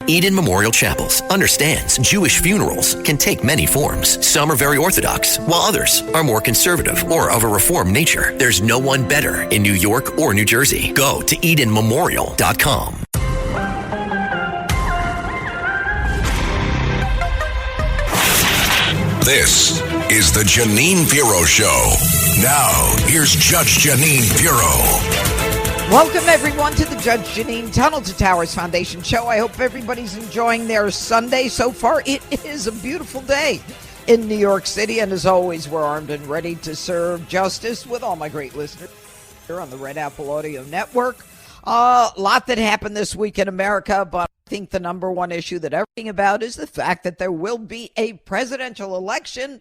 Eden Memorial Chapels understands Jewish funerals can take many forms. Some are very Orthodox, while others are more conservative or of a Reformed nature. There's no one better in New York or New Jersey. Go to EdenMemorial.com. This is the Jeanine Pirro Show. Now, here's Judge Jeanine Pirro. Welcome, everyone, to the Judge Jeanine Tunnel to Towers Foundation Show. I hope everybody's enjoying their Sunday. So far, it is a beautiful day in New York City. And as always, we're armed and ready to serve justice with all my great listeners here on the Red Apple Audio Network. A lot that happened this week in America, but I think the number one issue that everything about is the fact that there will be a presidential election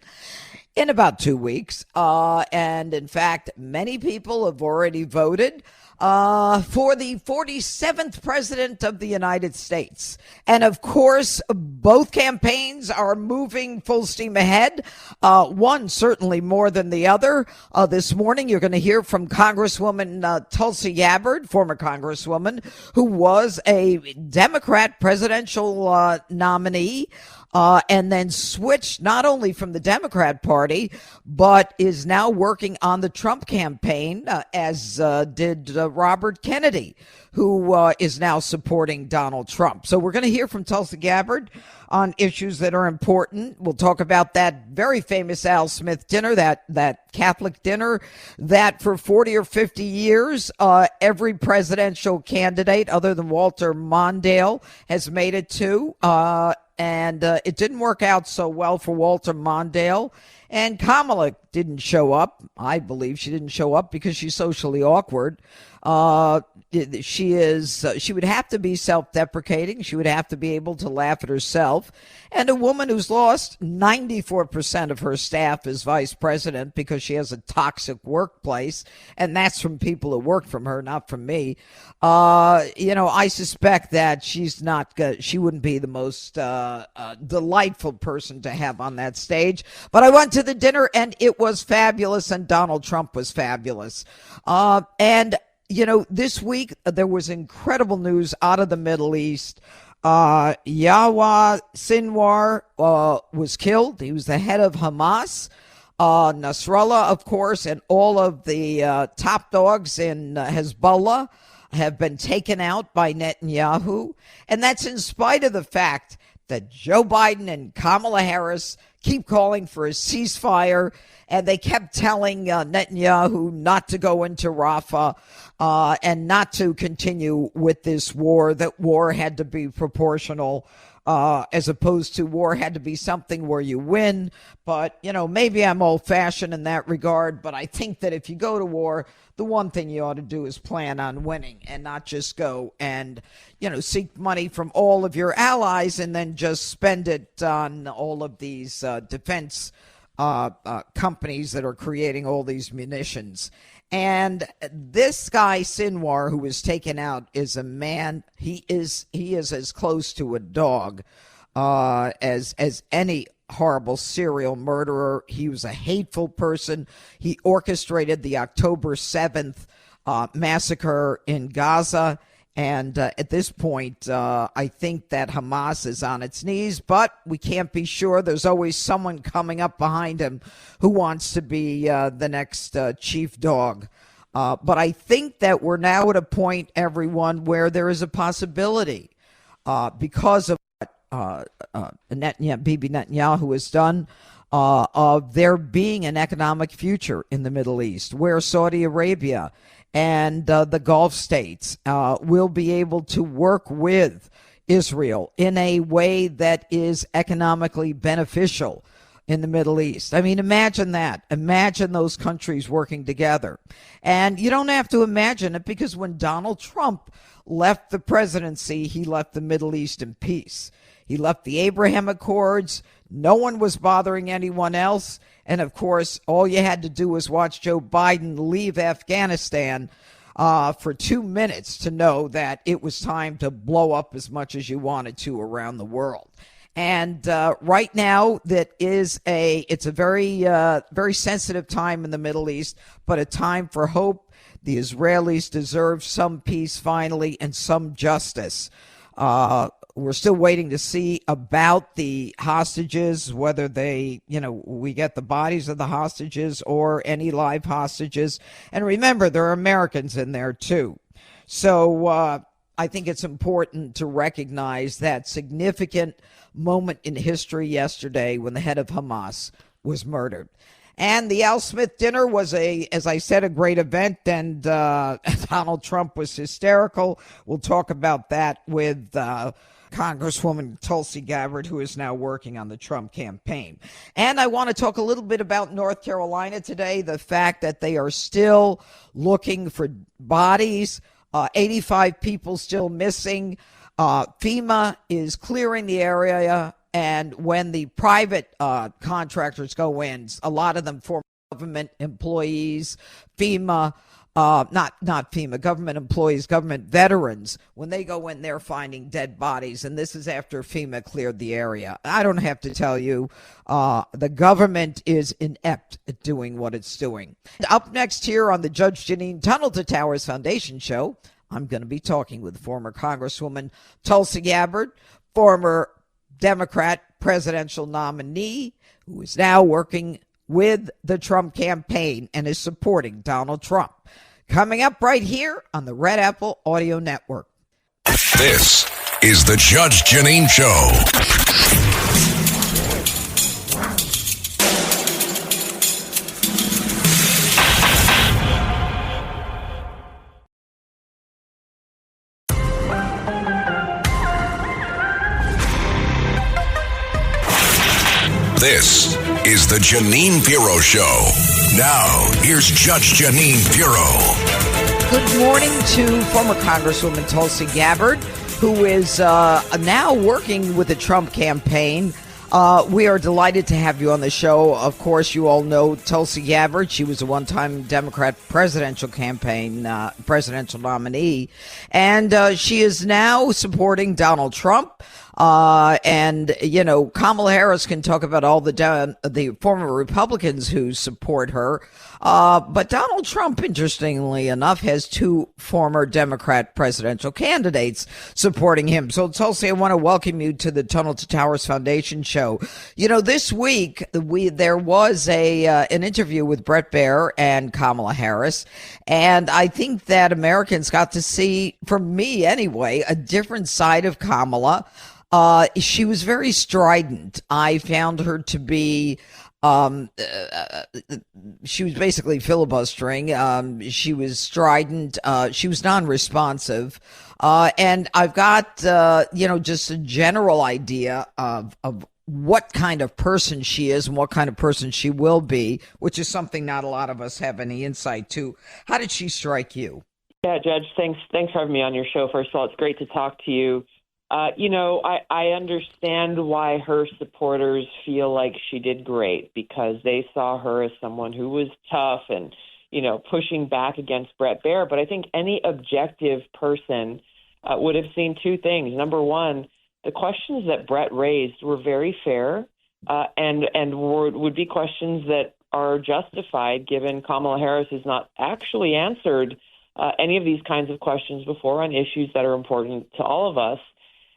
in about 2 weeks. And in fact, many people have already voted for the 47th president of the United States. And of course, both campaigns are moving full steam ahead. One certainly more than the other. This morning, you're going to hear from Congresswoman Tulsi Gabbard, former Congresswoman, who was a Democrat presidential nominee. And then switched not only from the Democrat Party, but is now working on the Trump campaign, as did Robert Kennedy, who is now supporting Donald Trump. So we're going to hear from Tulsi Gabbard on issues that are important. We'll talk about that very famous Al Smith dinner, that Catholic dinner that for 40 or 50 years, every presidential candidate other than Walter Mondale has made it to. And it didn't work out so well for Walter Mondale. And Kamala didn't show up. I believe she didn't show up because she's socially awkward. She would have to be self-deprecating. She would have to be able to laugh at herself. And a woman who's lost 94% of her staff as vice president because she has a toxic workplace. And that's from people who work from her, not from me. I suspect that she wouldn't be the most delightful person to have on that stage. But I went to the dinner and it was fabulous, and Donald Trump was fabulous. This week there was incredible news out of the Middle East. Yahya Sinwar was killed. He was the head of Hamas. Nasrallah, of course, and all of the top dogs in Hezbollah have been taken out by Netanyahu. And that's in spite of the fact that Joe Biden and Kamala Harris keep calling for a ceasefire, and they kept telling Netanyahu not to go into Rafah and not to continue with this war, that war had to be proportional as opposed to war had to be something where you win. But, maybe I'm old-fashioned in that regard, but I think that if you go to war, the one thing you ought to do is plan on winning and not just go and, seek money from all of your allies and then just spend it on all of these defense companies that are creating all these munitions. And this guy, Sinwar, who was taken out, is a man. He is as close to a dog as any horrible serial murderer. He was a hateful person. He orchestrated the October 7th massacre in Gaza. And at this point, I think that Hamas is on its knees, but we can't be sure. There's always someone coming up behind him who wants to be the next chief dog. But I think that we're now at a point, everyone, where there is a possibility because of what Bibi Netanyahu has done, of there being an economic future in the Middle East where Saudi Arabia and the Gulf states will be able to work with Israel in a way that is economically beneficial in the Middle East. I mean, imagine that. Imagine those countries working together. And you don't have to imagine it, because when Donald Trump left the presidency, he left the Middle East in peace. He left the Abraham Accords. No one was bothering anyone else. And of course, all you had to do was watch Joe Biden leave Afghanistan for 2 minutes to know that it was time to blow up as much as you wanted to around the world. And right now, it's a very sensitive time in the Middle East, but a time for hope. The Israelis deserve some peace finally and some justice. We're still waiting to see about the hostages, whether we get the bodies of the hostages or any live hostages. And remember, there are Americans in there too. So I think it's important to recognize that significant moment in history yesterday when the head of Hamas was murdered. And the Al Smith dinner was, as I said, a great event, and Donald Trump was hysterical. We'll talk about that with Congresswoman Tulsi Gabbard, who is now working on the Trump campaign. And I want to talk a little bit about North Carolina today, the fact that they are still looking for bodies, 85 people still missing. FEMA is clearing the area. And when the private contractors go in, a lot of them former government employees, FEMA, not FEMA, government employees, government veterans, when they go in, they're finding dead bodies. And this is after FEMA cleared the area. I don't have to tell you, the government is inept at doing what it's doing. Up next here on the Judge Jeanine Tunnel to Towers Foundation show, I'm going to be talking with former Congresswoman Tulsi Gabbard, former Democrat presidential nominee, who is now working with the Trump campaign and is supporting Donald Trump. Coming up right here on the Red Apple Audio Network. This is the Judge Jeanine Show. This is the Jeanine Pirro Show. Now, here's Judge Jeanine Pirro. Good morning to former Congresswoman Tulsi Gabbard, who is now working with the Trump campaign. We are delighted to have you on the show. Of course, you all know Tulsi Gabbard. She was a one-time Democrat presidential nominee, and she is now supporting Donald Trump. And Kamal Harris can talk about all the former Republicans who support her. But Donald Trump, interestingly enough, has two former Democrat presidential candidates supporting him. So, Tulsi, I want to welcome you to the Tunnel to Towers Foundation show. This week there was an interview with Bret Baier and Kamala Harris, and I think that Americans got to see, for me anyway, a different side of Kamala. She was very strident. I found her to be, she was basically filibustering. She was strident. She was non-responsive. And I've got, just a general idea of what kind of person she is and what kind of person she will be, which is something not a lot of us have any insight to. How did she strike you? Yeah, Judge, thanks for having me on your show. First of all, it's great to talk to you. I understand why her supporters feel like she did great, because they saw her as someone who was tough and, pushing back against Bret Baier. But I think any objective person would have seen two things. Number one, the questions that Bret raised were very fair and would be questions that are justified, given Kamala Harris has not actually answered any of these kinds of questions before on issues that are important to all of us.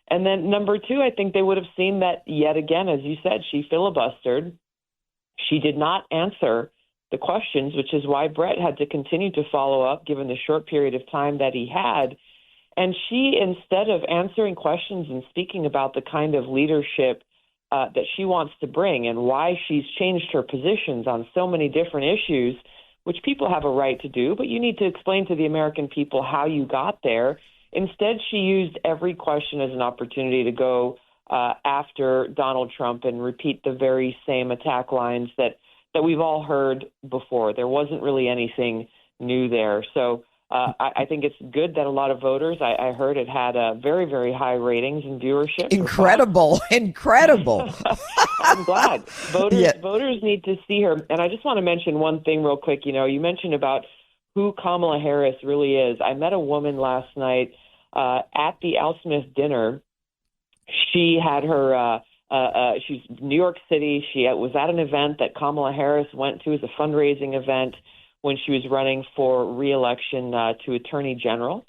And then number two, I think they would have seen that, yet again, as you said, she filibustered. She did not answer the questions, which is why Bret had to continue to follow up given the short period of time that he had. And she, instead of answering questions and speaking about the kind of leadership that she wants to bring and why she's changed her positions on so many different issues, which people have a right to do, but you need to explain to the American people how you got there. Instead, she used every question as an opportunity to go after Donald Trump and repeat the very same attack lines that we've all heard before. There wasn't really anything new there. So I think it's good that a lot of voters, I heard it had very, very high ratings and viewership. Incredible. I'm glad. Voters need to see her. And I just want to mention one thing real quick. You mentioned about who Kamala Harris really is. I met a woman last night at the Al Smith dinner. She had her, she's New York City. She was at an event that Kamala Harris went to as a fundraising event when she was running for re-election to Attorney General.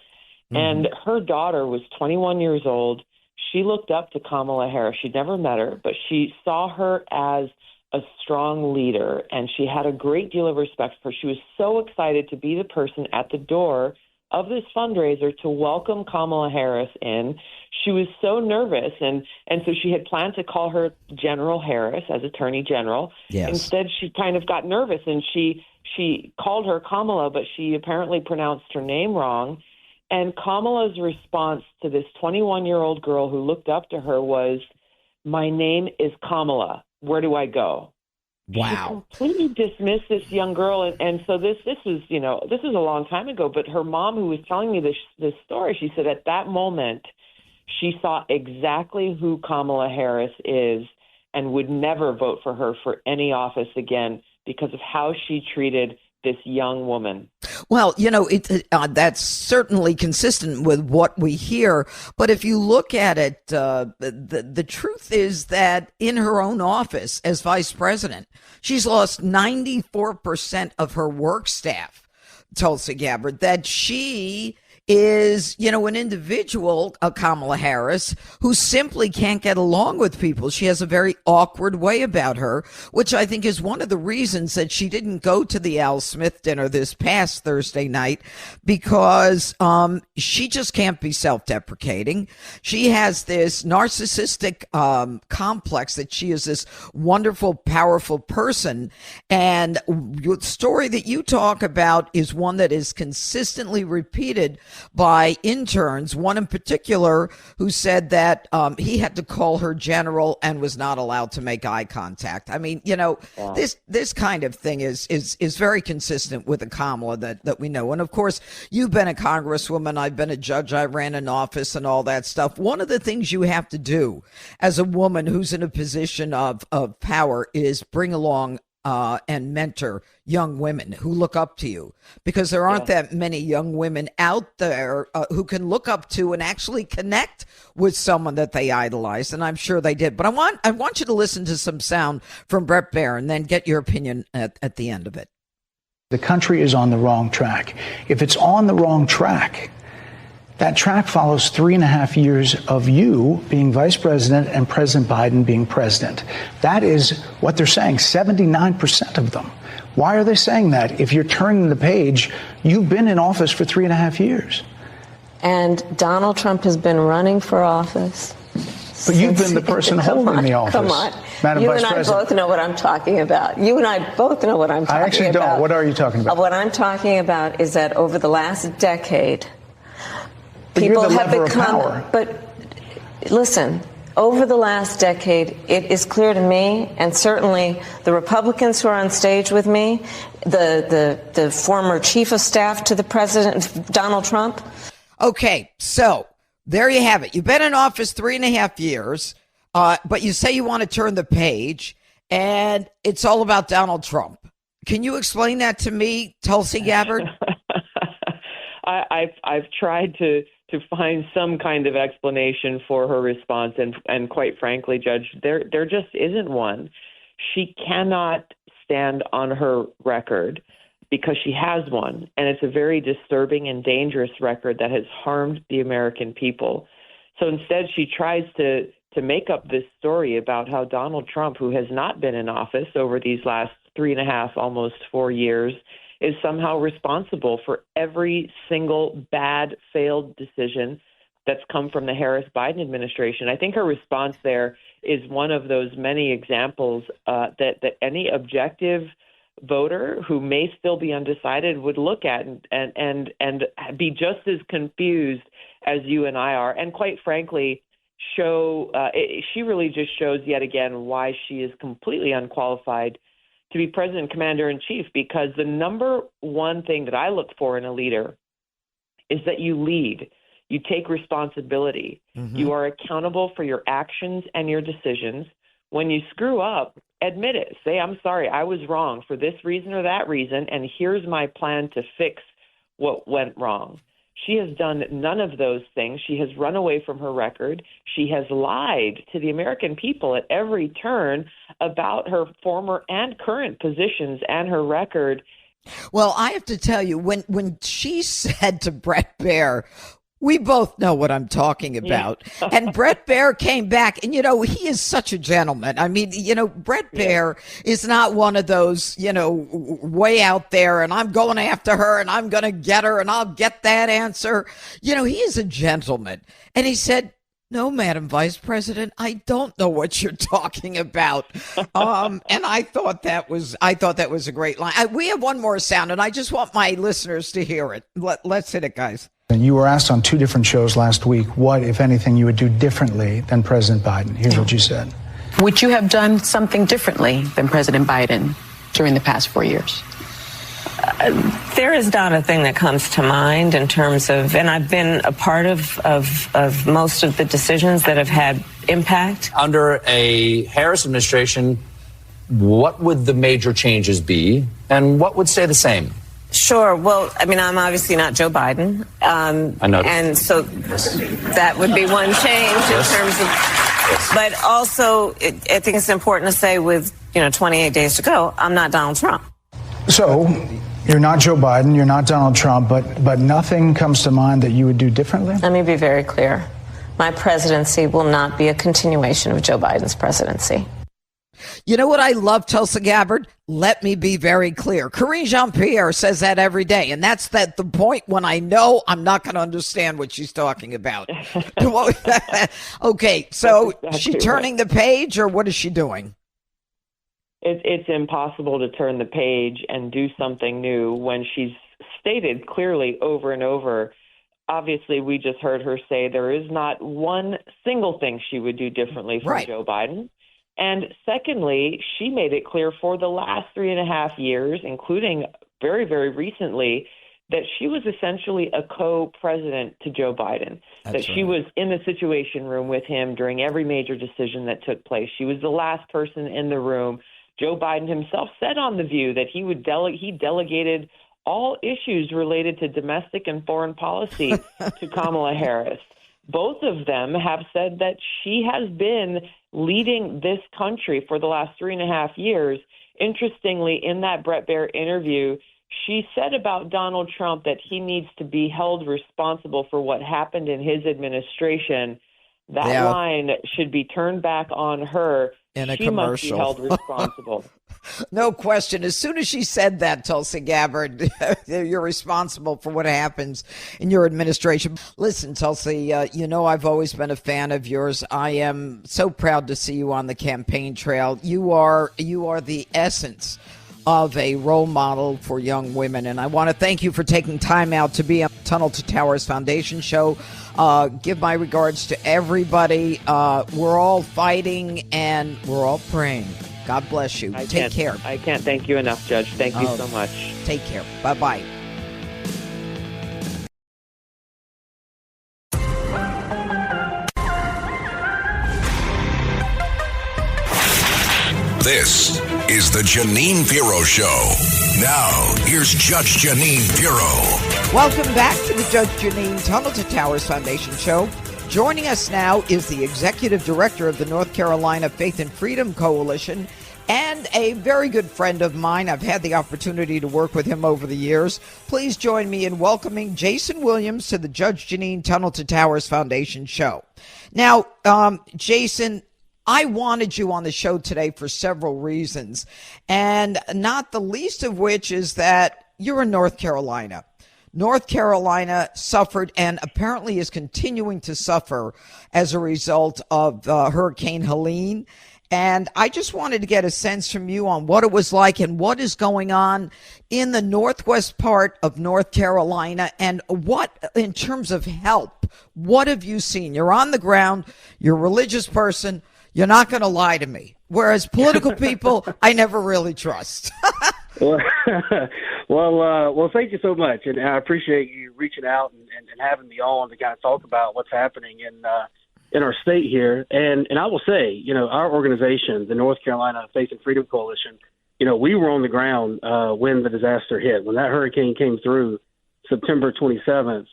Mm-hmm. And her daughter was 21 years old. she looked up to Kamala Harris. She'd never met her, but she saw her as a strong leader, and she had a great deal of respect for her. She was so excited to be the person at the door of this fundraiser to welcome Kamala Harris in. She was so nervous, and so she had planned to call her General Harris as Attorney General. Yes. Instead, she kind of got nervous, and she called her Kamala, but she apparently pronounced her name wrong. And Kamala's response to this 21-year-old girl who looked up to her was, "My name is Kamala. Where do I go?" Wow. She completely dismissed this young girl. And so this is a long time ago, but her mom, who was telling me this story, she said at that moment, she saw exactly who Kamala Harris is and would never vote for her for any office again because of how she treated this young woman. Well, that's certainly consistent with what we hear. But if you look at it, the truth is that in her own office as vice president, she's lost 94% of her work staff, Tulsi Gabbard, that she is, an individual, Kamala Harris, who simply can't get along with people. She has a very awkward way about her, which I think is one of the reasons that she didn't go to the Al Smith dinner this past Thursday night, because she just can't be self-deprecating. She has this narcissistic complex that she is this wonderful, powerful person. And the story that you talk about is one that is consistently repeated by interns, one in particular who said that he had to call her general and was not allowed to make eye contact. I mean, this kind of thing is very consistent with the Kamala that we know. And of course, you've been a congresswoman, I've been a judge, I ran an office and all that stuff. One of the things you have to do as a woman who's in a position of power is bring along and mentor young women who look up to you, because there aren't that many young women out there who can look up to and actually connect with someone that they idolize. And I'm sure they did. But I want you to listen to some sound from Brett Baer and then get your opinion at the end of it. The country is on the wrong track. If it's on the wrong track, that track follows 3.5 years of you being vice president and President Biden being president. That is what they're saying, 79% of them. Why are they saying that? If you're turning the page, you've been in office for 3.5 years. And Donald Trump has been running for office. But you've been the person holding the office. Come on. Madam You Vice and I President. both know what I'm talking about. You and I both know what I'm talking about. I actually don't. What are you talking about? What I'm talking about is that over the last decade, people you're the have lever of become. power. But listen, over the last decade, it is clear to me, and certainly the Republicans who are on stage with me, the former chief of staff to the president, Donald Trump. Okay, so there you have it. You've been in office 3.5 years, but you say you want to turn the page, and it's all about Donald Trump. Can you explain that to me, Tulsi Gabbard? I've tried to find some kind of explanation for her response, and quite frankly, Judge, there just isn't one. She cannot stand on her record because she has one, and it's a very disturbing and dangerous record that has harmed the American people. So instead, she tries to make up this story about how Donald Trump, who has not been in office over these last 3.5, almost 4 years, is somehow responsible for every single bad, failed decision that's come from the Harris-Biden administration. I think her response there is one of those many examples that any objective voter who may still be undecided would look at and be just as confused as you and I are. And quite frankly, she really just shows yet again why she is completely unqualified to be president commander-in-chief, because the number one thing that I look for in a leader is that you lead. You take responsibility. Mm-hmm. You are accountable for your actions and your decisions. When you screw up, admit it. Say, I'm sorry, I was wrong for this reason or that reason, and here's my plan to fix what went wrong. She has done none of those things. She has run away from her record. She has lied to the American people at every turn about her former and current positions and her record. Well, I have to tell you, when she said to Brett Baer, We both know what I'm talking about. And Brett Baier came back, and, he is such a gentleman. I mean, Brett Baier is not one of those, way out there, and I'm going after her, and I'm going to get her, and I'll get that answer. He is a gentleman. And he said, "No, Madam Vice President, I don't know what you're talking about." And I thought that was a great line. We have one more sound, and I just want my listeners to hear it. Let's hit it, guys. And you were asked on 2 different shows last week what, if anything, you would do differently than President Biden. Here's what you said. Would you have done something differently than President Biden during the past 4 years? There is not a thing that comes to mind in terms of, and I've been a part of most of the decisions that have had impact. Under a Harris administration, what would the major changes be, and what would stay the same? Sure. Well, I mean, I'm obviously not Joe Biden. I know. And so that would be one change in terms of, but also I think it's important to say with, 28 days to go, I'm not Donald Trump. So you're not Joe Biden, you're not Donald Trump, but nothing comes to mind that you would do differently? Let me be very clear. My presidency will not be a continuation of Joe Biden's presidency. You know what I love, Tulsi Gabbard? Let me be very clear. Karine Jean-Pierre says that every day, and that's the point when I know I'm not going to understand what she's talking about. Okay, so exactly she turning the page, or what is she doing? It's impossible to turn the page and do something new when she's stated clearly over and over. Obviously, we just heard her say there is not one single thing she would do differently from Joe Biden. And secondly, she made it clear for the last 3.5 years, including very, very recently, that she was essentially a co-president to Joe Biden, she was in the Situation Room with him during every major decision that took place. She was the last person in the room. Joe Biden himself said on The View that he delegated all issues related to domestic and foreign policy to Kamala Harris. Both of them have said that she has been leading this country for the last 3.5 years. Interestingly, in that Brett Baier interview, she said about Donald Trump that he needs to be held responsible for what happened in his administration. That line should be turned back on her. In a she commercial. must be held responsible. No question. As soon as she said that, Tulsi Gabbard, you're responsible for what happens in your administration. Listen, Tulsi, I've always been a fan of yours. I am so proud to see you on the campaign trail. You are the essence of a role model for young women. And I want to thank you for taking time out to be on the Tunnel to Towers Foundation show. Give my regards to everybody. We're all fighting and we're all praying. God bless you. Take care. I can't thank you enough, Judge. Thank you so much. Take care. Bye-bye. This is the Jeanine Pirro Show. Now, here's Judge Jeanine Pirro. Welcome back to the Judge Jeanine Tunnel to Towers Foundation show. Joining us now is the executive director of the North Carolina Faith and Freedom Coalition and a very good friend of mine. I've had the opportunity to work with him over the years. Please join me in welcoming Jason Williams to the Judge Jeanine Tunnel to Towers Foundation show. Now, Jason, I wanted you on the show today for several reasons, and not the least of which is that you're in North Carolina. North Carolina suffered and apparently is continuing to suffer as a result of Hurricane Helene. And I just wanted to get a sense from you on what it was like and what is going on in the northwest part of North Carolina, and what, in terms of help, what have you seen? You're on the ground, you're a religious person, you're not going to lie to me. Whereas political people, I never really trust. Well, thank you so much, and I appreciate you reaching out and having me on to kind of talk about what's happening in our state here. And I will say, our organization, the North Carolina Faith and Freedom Coalition, we were on the ground when the disaster hit. When that hurricane came through September 27th,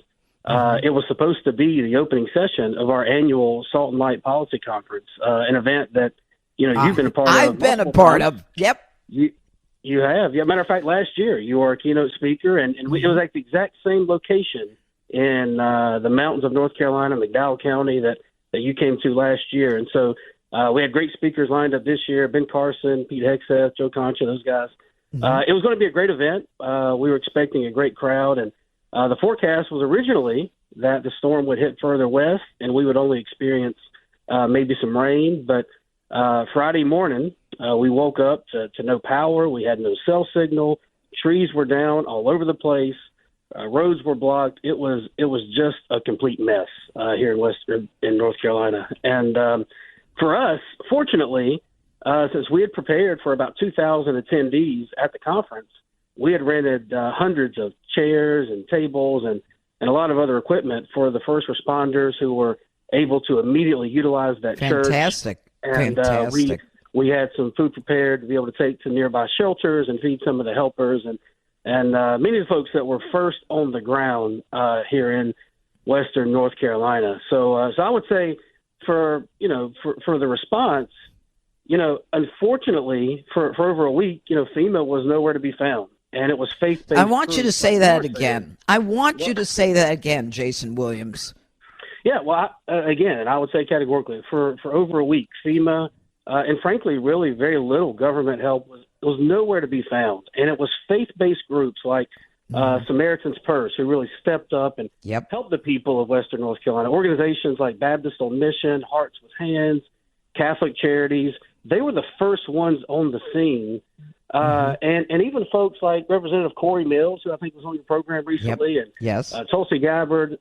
it was supposed to be the opening session of our annual Salt and Light Policy Conference, an event that you've been a part of. I've been a part of. Yep. You have. Yeah, matter of fact, last year you were a keynote speaker, and it was at the exact same location in the mountains of North Carolina, McDowell County, that you came to last year. And so we had great speakers lined up this year: Ben Carson, Pete Hegseth, Joe Concha, those guys. It was going to be a great event. We were expecting a great crowd, and the forecast was originally that the storm would hit further west and we would only experience maybe some rain. But Friday morning, we woke up to no power. We had no cell signal. Trees were down all over the place. Roads were blocked. It was just a complete mess here in North Carolina. And for us, fortunately, since we had prepared for about 2,000 attendees at the conference, we had rented hundreds of chairs and tables and a lot of other equipment for the first responders who were able to immedially utilize that church. Fantastic. And we had some food prepared to be able to take to nearby shelters and feed some of the helpers and many of the folks that were first on the ground here in western North Carolina. So I would say for the response, unfortunately for over a week, FEMA was nowhere to be found, and it was faith-based. I want you to say that again. I want you to say that again, Jason Williams. Yeah, well, again, I would say categorically for over a week, FEMA and frankly, really very little government help was nowhere to be found. And it was faith-based groups like Samaritan's Purse who really stepped up and helped the people of western North Carolina. Organizations like Baptist on Mission, Hearts with Hands, Catholic Charities, they were the first ones on the scene. And even folks like Representative Corey Mills, who I think was on your program recently, and Tulsi Gabbard,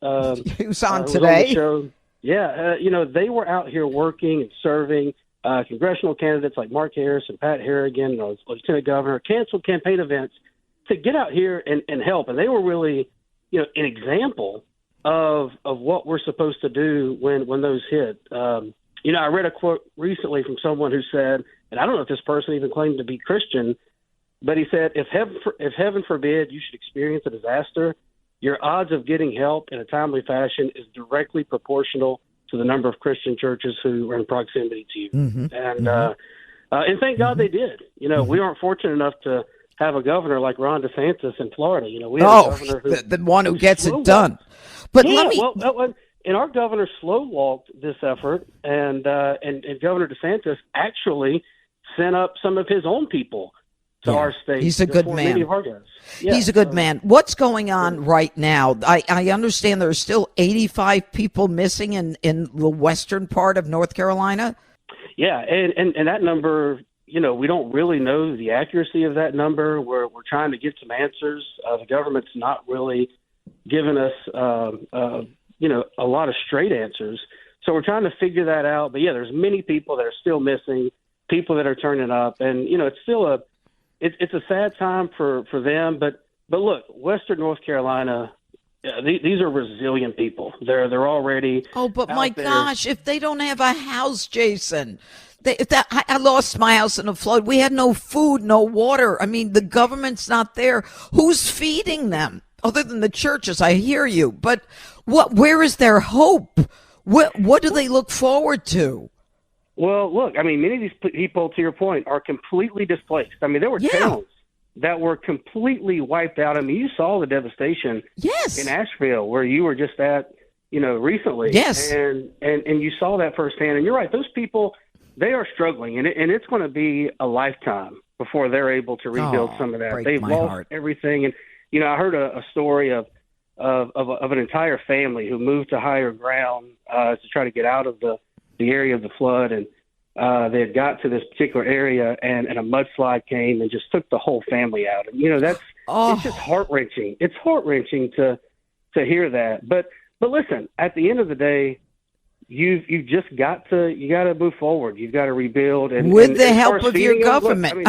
who's on today. On the show. Yeah, they were out here working and serving. Congressional candidates like Mark Harris and Pat Harrigan, Lieutenant Governor, canceled campaign events to get out here and help. And they were really, an example of what we're supposed to do when those hit. I read a quote recently from someone who said, and I don't know if this person even claimed to be Christian, but he said, if heaven forbid you should experience a disaster, your odds of getting help in a timely fashion is directly proportional to the number of Christian churches who are in proximity to you. And thank God they did. We aren't fortunate enough to have a governor like Ron DeSantis in Florida. We have a governor who, the one who gets it done. But and our governor slow-walked this effort, and Governor DeSantis actually sent up some of his own people to our state. He's a good man. He's a good man. What's going on right now? I understand there are still 85 people missing in the western part of North Carolina. Yeah, and that number, we don't really know the accuracy of that number. We're trying to get some answers. The government's not really given us a lot of straight answers. So we're trying to figure that out. But there's many people that are still missing, people that are turning up, and it's still it's a sad time for them. But look, western North Carolina, these are resilient people. They're already but my gosh, if they don't have a house, Jason. I lost my house in a flood. We had no food, no water. I mean, the government's not there. Who's feeding them? Other than the churches, I hear you. But where is their hope? What do they look forward to? Well, look, many of these people, to your point, are completely displaced. There were towns that were completely wiped out. You saw the devastation in Asheville, where you were just at, recently. Yes. And you saw that firsthand. And you're right, those people, they are struggling, and it's going to be a lifetime before they're able to rebuild some of that. They've lost everything. And, I heard a story of an entire family who moved to higher ground to try to get out of the area of the flood, and they had got to this particular area, and a mudslide came and just took the whole family out. And it's just heart-wrenching. It's heart-wrenching to hear that. But listen, at the end of the day, you got to move forward. You've got to rebuild, and with the help of your government.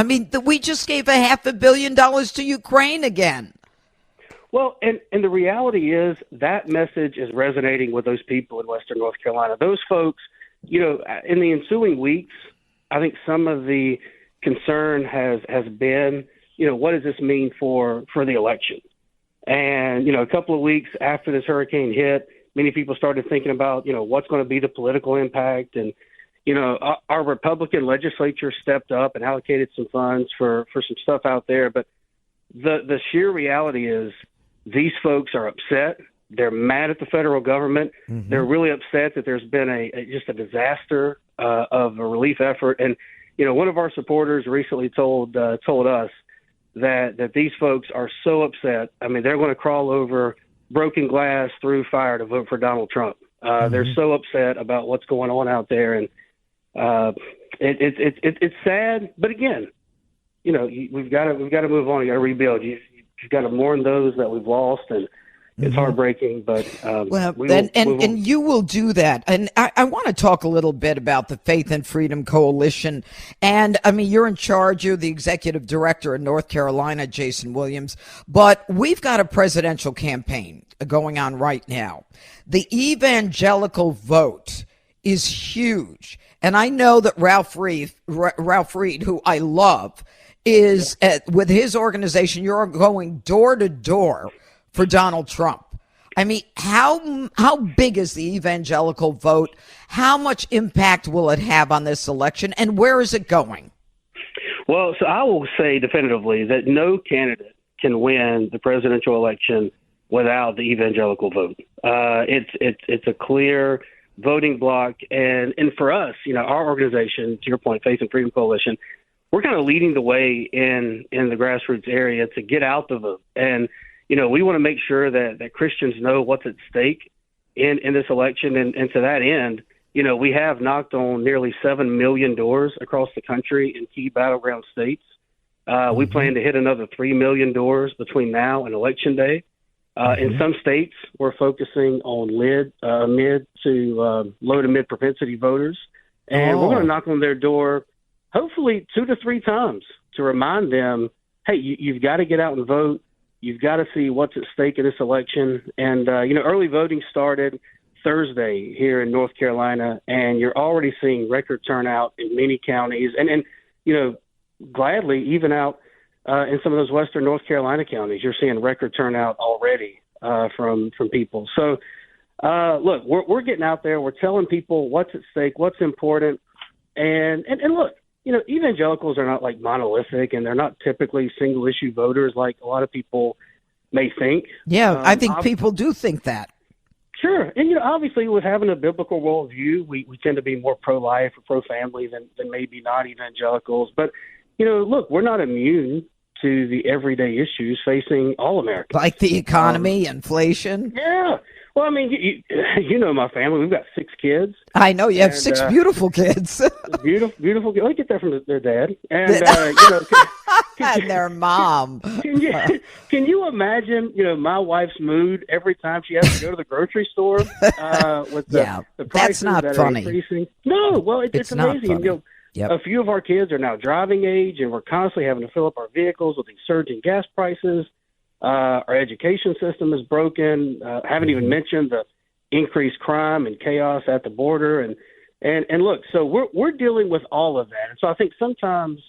We just gave $500 million to Ukraine again. Well, and the reality is that message is resonating with those people in western North Carolina. Those folks, in the ensuing weeks, I think some of the concern has been, what does this mean for the election? And, a couple of weeks after this hurricane hit, many people started thinking about, what's going to be the political impact. And, our Republican legislature stepped up and allocated some funds for some stuff out there. But the sheer reality is these folks are upset. They're mad at the federal government. Mm-hmm. They're really upset that there's been just a disaster of a relief effort. And, one of our supporters recently told us that these folks are so upset. I mean, they're going to crawl over broken glass through fire to vote for Donald Trump. They're so upset about what's going on out there. And it's sad. But again, we've got to move on. You got to rebuild. You've got to mourn those that we've lost, and it's heartbreaking. But and you will do that. And I want to talk a little bit about the Faith and Freedom Coalition. And I mean, you're in charge. You're the executive director in North Carolina, Jason Williams. But we've got a presidential campaign going on right now. The evangelical vote is huge. And I know that Ralph Reed, who I love, is with his organization. You're going door to door for Donald Trump. I mean, how big is the evangelical vote? How much impact will it have on this election, and where is it going? Well, so I will say definitively that no candidate can win the presidential election without the evangelical vote. It's a clear voting block, and for us, our organization, to your point, Faith and Freedom Coalition, we're kind of leading the way in the grassroots area to get out the vote. And we want to make sure that Christians know what's at stake in this election. And to that end, we have knocked on nearly 7 million doors across the country in key battleground states. We plan to hit another 3 million doors between now and Election Day. In some states, we're focusing on mid to low to mid propensity voters. And we're going to knock on their door hopefully 2 to 3 times to remind them, hey, you've got to get out and vote. You've got to see what's at stake in this election. And, early voting started Thursday here in North Carolina, and you're already seeing record turnout in many counties. And gladly, even out in some of those western North Carolina counties, you're seeing record turnout already from people. So, look, we're getting out there. We're telling people what's at stake, what's important. And look, evangelicals are not like monolithic, and they're not typically single issue voters like a lot of people may think. Yeah, I think people do think that. Sure. And, obviously with having a biblical worldview, we tend to be more pro-life or pro-family than maybe non-evangelicals. But, look, we're not immune to the everyday issues facing all Americans. Like the economy, inflation. Yeah. Well, I mean, you know my family. We've got 6 kids. I know you have 6 beautiful kids. beautiful kids. I get that from their dad. And, and their mom. Can you imagine, my wife's mood every time she has to go to the grocery store with the prices that's not that funny. Are increasing? No, well, it's amazing. Not funny. A few of our kids are now driving age, and we're constantly having to fill up our vehicles with these surging gas prices. Our education system is broken. Haven't even mentioned the increased crime and chaos at the border. And look, so we're dealing with all of that. And so I think sometimes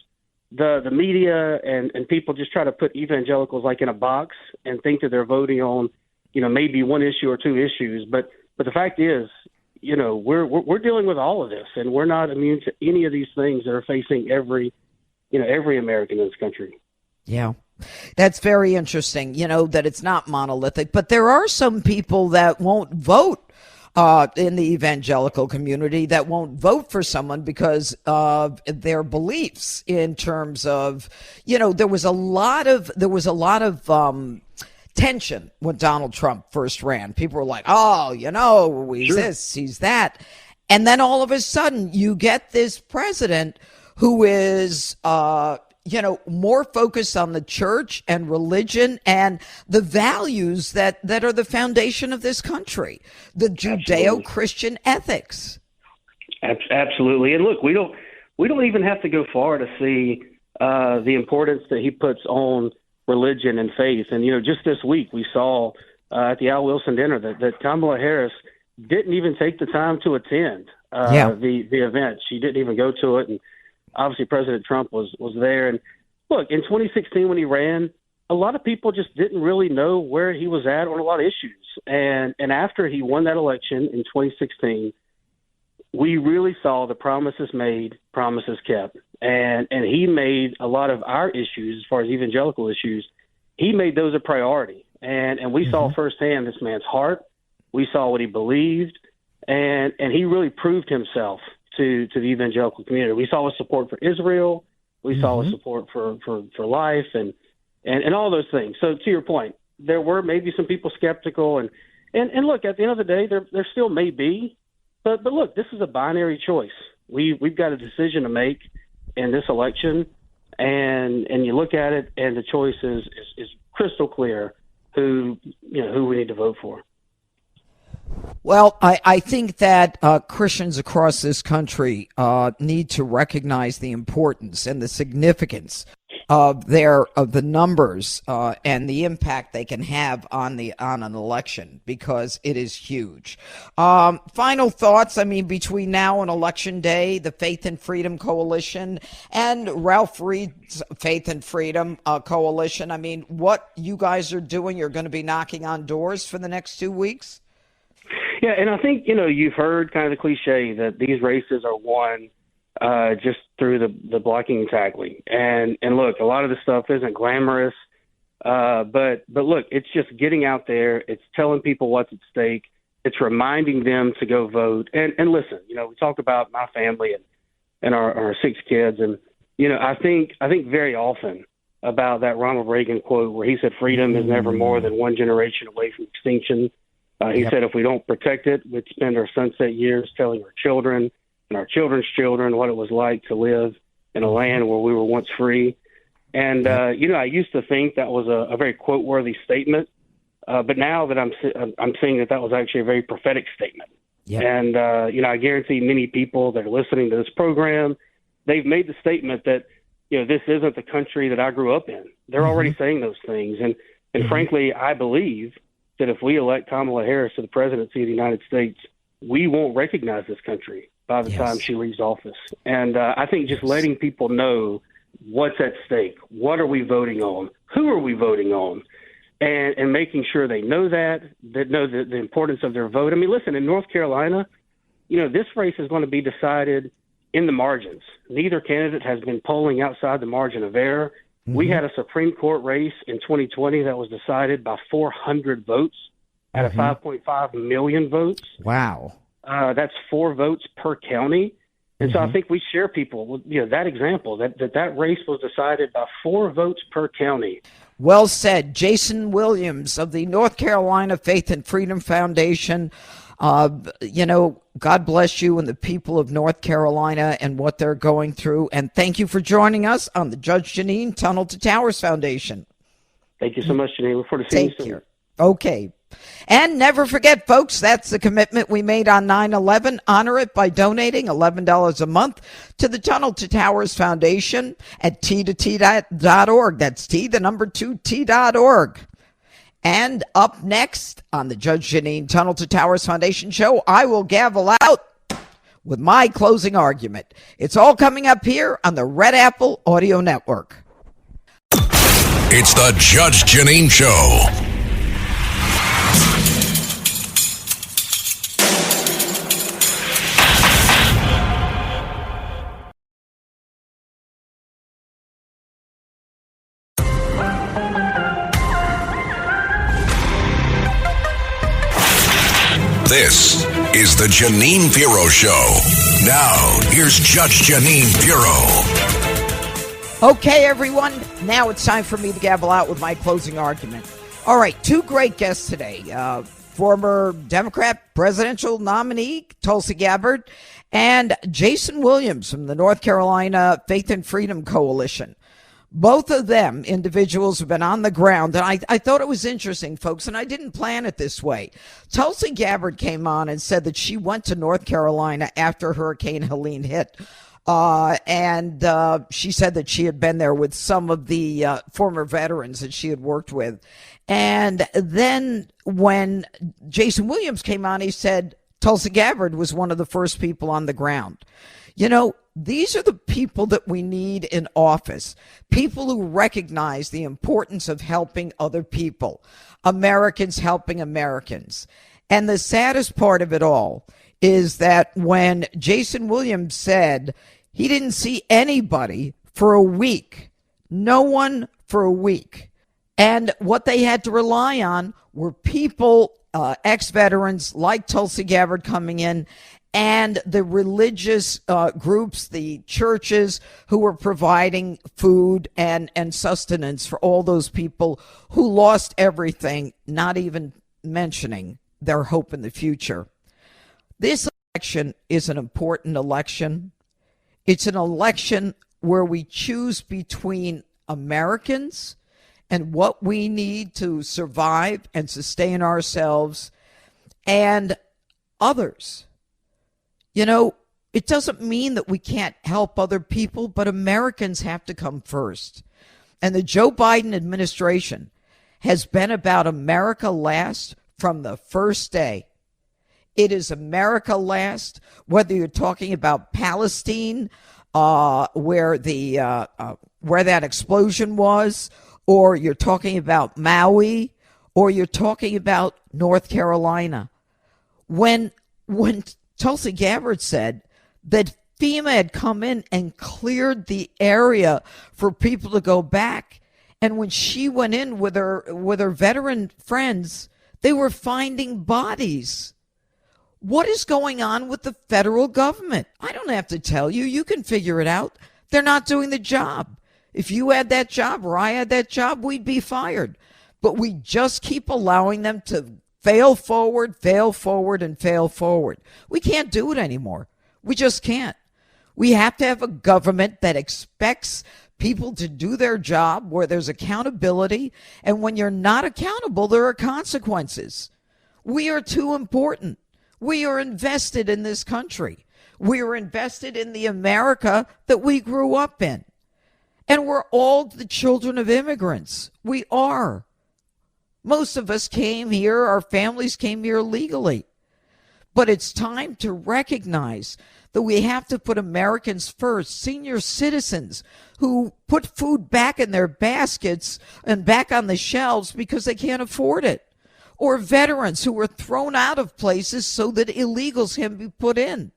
the media and people just try to put evangelicals like in a box and think that they're voting on, maybe one issue or 2 issues. But the fact is, we're dealing with all of this, and we're not immune to any of these things that are facing every American in this country. Yeah. That's very interesting, that it's not monolithic, but there are some people that won't vote in the evangelical community, that won't vote for someone because of their beliefs in terms of, there was a lot of tension when Donald Trump first ran. People were like, he's this, he's that. And then all of a sudden you get this president who is, more focused on the church and religion and the values that are the foundation of this country, the Judeo-Christian ethics. Absolutely. And look, we don't even have to go far to see the importance that he puts on religion and faith. And, just this week we saw at the Al Wilson dinner that Kamala Harris didn't even take the time to attend the event. She didn't even go to it. And obviously, President Trump was there. And look, in 2016 when he ran, a lot of people just didn't really know where he was at on a lot of issues. And after he won that election in 2016, we really saw the promises made, promises kept. And he made a lot of our issues, as far as evangelical issues, he made those a priority. And we saw firsthand this man's heart. We saw what he believed, and he really proved himself to the evangelical community. We saw his support for Israel. We saw his support for life and all those things. So to your point, there were maybe some people skeptical, and look, at the end of the day, there still may be, but look, this is a binary choice. We've got a decision to make in this election, and you look at it, and the choice is crystal clear who we need to vote for. Well, I think that Christians across this country need to recognize the importance and the significance of the numbers and the impact they can have on an election, because it is huge. Final thoughts. I mean, between now and Election Day, the Faith and Freedom Coalition and Ralph Reed's Faith and Freedom Coalition. I mean, what you guys are doing, you're going to be knocking on doors for the next 2 weeks? Yeah, and I think, you've heard kind of the cliche that these races are won just through the blocking and tackling. And look, a lot of this stuff isn't glamorous, but look, it's just getting out there. It's telling people what's at stake. It's reminding them to go vote. And listen, we talk about my family and our 6 kids, and I think very often about that Ronald Reagan quote where he said, "Freedom is never more than one generation away from extinction." He said if we don't protect it, we'd spend our sunset years telling our children and our children's children what it was like to live in a land where we were once free. And, I used to think that was a very quote-worthy statement, but now that I'm seeing that was actually a very prophetic statement. Yep. And, I guarantee many people that are listening to this program, they've made the statement that, this isn't the country that I grew up in. They're already saying those things. And frankly, I believe that if we elect Kamala Harris to the presidency of the United States, we won't recognize this country by the time she leaves office. And I think just letting people know what's at stake, what are we voting on, who are we voting on, and making sure they know that know the importance of their vote. I mean, listen, in North Carolina, this race is going to be decided in the margins. Neither candidate has been polling outside the margin of error. We had a Supreme Court race in 2020 that was decided by 400 votes out of 5.5 million votes. Wow. That's 4 votes per county. And so I think we share people, that example, that race was decided by 4 votes per county. Well said. Jason Williams of the North Carolina Faith and Freedom Foundation. God bless you and the people of North Carolina and what they're going through. And thank you for joining us on the Judge Jeanine Tunnel to Towers Foundation. Thank you so much, Jeanine. Look forward to seeing you soon. Take care. Okay. And never forget, folks, that's the commitment we made on 9/11. Honor it by donating $11 a month to the Tunnel to Towers Foundation at t2t.org. That's T2T.org. And up next on the Judge Jeanine Tunnel to Towers Foundation show, I will gavel out with my closing argument. It's all coming up here on the Red Apple Audio Network. It's the Judge Jeanine Show. This is the Jeanine Pirro Show. Now, here's Judge Jeanine Pirro. Okay, everyone. Now it's time for me to gavel out with my closing argument. All right, 2 great guests today. Former Democrat presidential nominee Tulsi Gabbard and Jason Williams from the North Carolina Faith and Freedom Coalition. Both of them individuals have been on the ground, and I thought it was interesting, folks, and I didn't plan it this way. Tulsi Gabbard came on and said that she went to North Carolina after Hurricane Helene hit, and she said that she had been there with some of the former veterans that she had worked with. And then when Jason Williams came on, he said Tulsi Gabbard was one of the first people on the ground. These are the people that we need in office, people who recognize the importance of helping other people, Americans helping Americans. And the saddest part of it all is that when Jason Williams said he didn't see anybody for a week, no one for a week, And what they had to rely on were people, ex-veterans like Tulsi Gabbard coming in, and the religious groups, the churches who were providing food and sustenance for all those people who lost everything, not even mentioning their hope in the future. This election is an important election. It's an election where we choose between Americans and what we need to survive and sustain ourselves and others. You know, it doesn't mean that we can't help other people, but Americans have to come first. And the Joe Biden administration has been about America last from the first day. It is America last, whether you're talking about Palestine, where that explosion was, or you're talking about Maui, or you're talking about North Carolina. When Tulsi Gabbard said that FEMA had come in and cleared the area for people to go back, and when she went in with her veteran friends, they were finding bodies. What is going on with the federal government? I don't have to tell you. You can figure it out. They're not doing the job. If you had that job or I had that job, we'd be fired. But we just keep allowing them to fail forward, and fail forward. We can't do it anymore. We just can't. We have to have a government that expects people to do their job, where there's accountability. And when you're not accountable, there are consequences. We are too important. We are invested in this country. We are invested in the America that we grew up in. And we're all the children of immigrants. We are. Most of us came here, our families came here legally. But it's time to recognize that we have to put Americans first, senior citizens who put food back in their baskets and back on the shelves because they can't afford it. Or veterans who were thrown out of places so that illegals can be put in.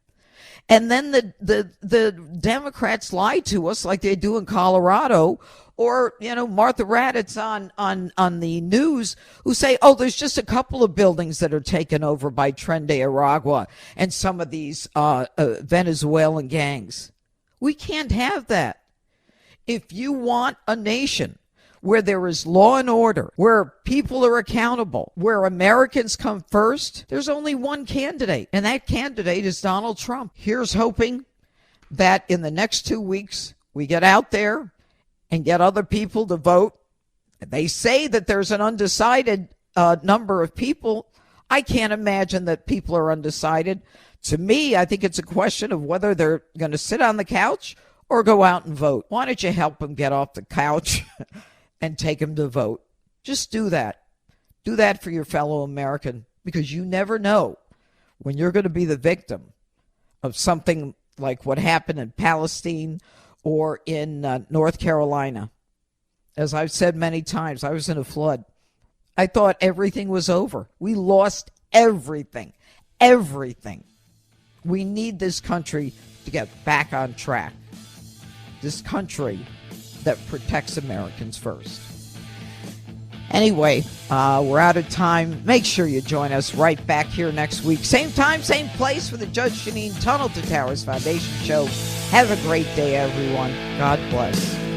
And then the Democrats lie to us like they do in Colorado, or, you know, Martha Raddatz on the news, who say, oh, there's just a couple of buildings that are taken over by Tren de Aragua and some of these Venezuelan gangs. We can't have that. If you want a nation where there is law and order, where people are accountable, where Americans come first, there's only one candidate, and that candidate is Donald Trump. Here's hoping that in the next 2 weeks, we get out there and get other people to vote. They say that there's an undecided number of people. I can't imagine that people are undecided. To me, I think it's a question of whether they're going to sit on the couch or go out and vote. Why don't you help them get off the couch and take them to vote? Just do that. Do that for your fellow American, because you never know when you're going to be the victim of something like what happened in Palestine or in North Carolina. As I've said many times, I was in a flood. I thought everything was over. We lost everything. Everything. We need this country to get back on track. This country that protects Americans first. Anyway, we're out of time. Make sure you join us right back here next week. Same time, same place for the Judge Jeanine Tunnel to Towers Foundation Show. Have a great day, everyone. God bless.